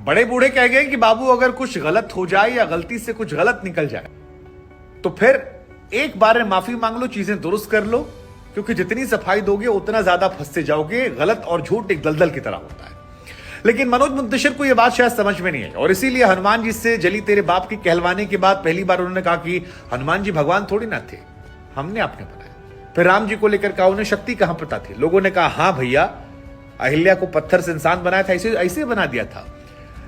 बड़े बूढ़े कह गए कि बाबू अगर कुछ गलत हो जाए या गलती से कुछ गलत निकल जाए तो फिर एक बार में माफी मांग लो, चीजें दुरुस्त कर लो, क्योंकि जितनी सफाई दोगे उतना ज्यादा फंसते जाओगे। गलत और झूठ एक दलदल की तरह होता है। लेकिन मनोज मुंतशिर को यह बात शायद समझ में नहीं आई और इसीलिए हनुमान जी से जली तेरे बाप की कहलवाने के बाद पहली बार उन्होंने कहा कि हनुमान जी भगवान थोड़ी ना थे, हमने आपने बनाया। फिर राम जी को लेकर कहा उन्हें शक्ति कहां पता थी। लोगों ने कहा हां भैया, अहिल्या को पत्थर से इंसान बनाया था, ऐसे ऐसे बना दिया था।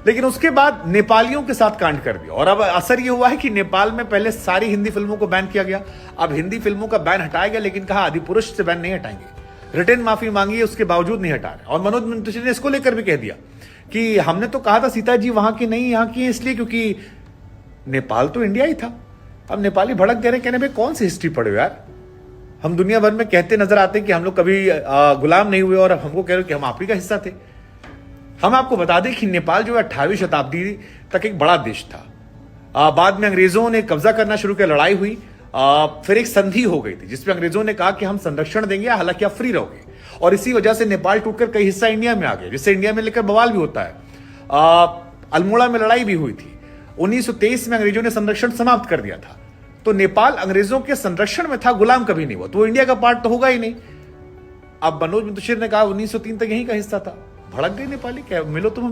लेकिन उसके बाद नेपालियों के साथ कांड कर दिया और अब असर यह हुआ है कि नेपाल में पहले सारी हिंदी फिल्मों को बैन किया गया, अब हिंदी फिल्मों का बैन हटाया गया, लेकिन कहा आदिपुरुष से बैन नहीं हटाएंगे। रिटर्न माफी मांगी है, उसके बावजूद नहीं हटा रहे। और मनोज मुंतशिर ने इसको लेकर भी कह दिया कि हमने तो कहा था सीता जी वहां की नहीं यहां की, इसलिए क्योंकि नेपाल तो इंडिया ही था। अब नेपाली भड़क दे रहे, कहने भाई कौन सी हिस्ट्री पढ़े हो यार, हम दुनिया भर में कहते नजर आते हैं कि हम लोग कभी गुलाम नहीं हुए और अब हमको कह रहे हो कि हम आप ही का हिस्सा थे। हम आपको बता दें कि नेपाल जो है 18वीं शताब्दी तक एक बड़ा देश था। बाद में अंग्रेजों ने कब्जा करना शुरू किया, लड़ाई हुई, फिर एक संधि हो गई थी जिसमें अंग्रेजों ने कहा कि हम संरक्षण देंगे, हालांकि आप फ्री रहोगे। और इसी वजह से नेपाल टूटकर कई हिस्सा इंडिया में आ गए, जिससे इंडिया में लेकर बवाल भी होता है। अल्मोड़ा में लड़ाई भी हुई थी। 1923 में अंग्रेजों ने संरक्षण समाप्त कर दिया था। तो नेपाल अंग्रेजों के संरक्षण में था, गुलाम कभी नहीं हुआ, तो वो इंडिया का पार्ट तो होगा ही नहीं। अब मनोज मुंतशिर ने कहा 1903 तक यहीं का हिस्सा था। भड़क गए नेपाली, क्या मिलो तुम।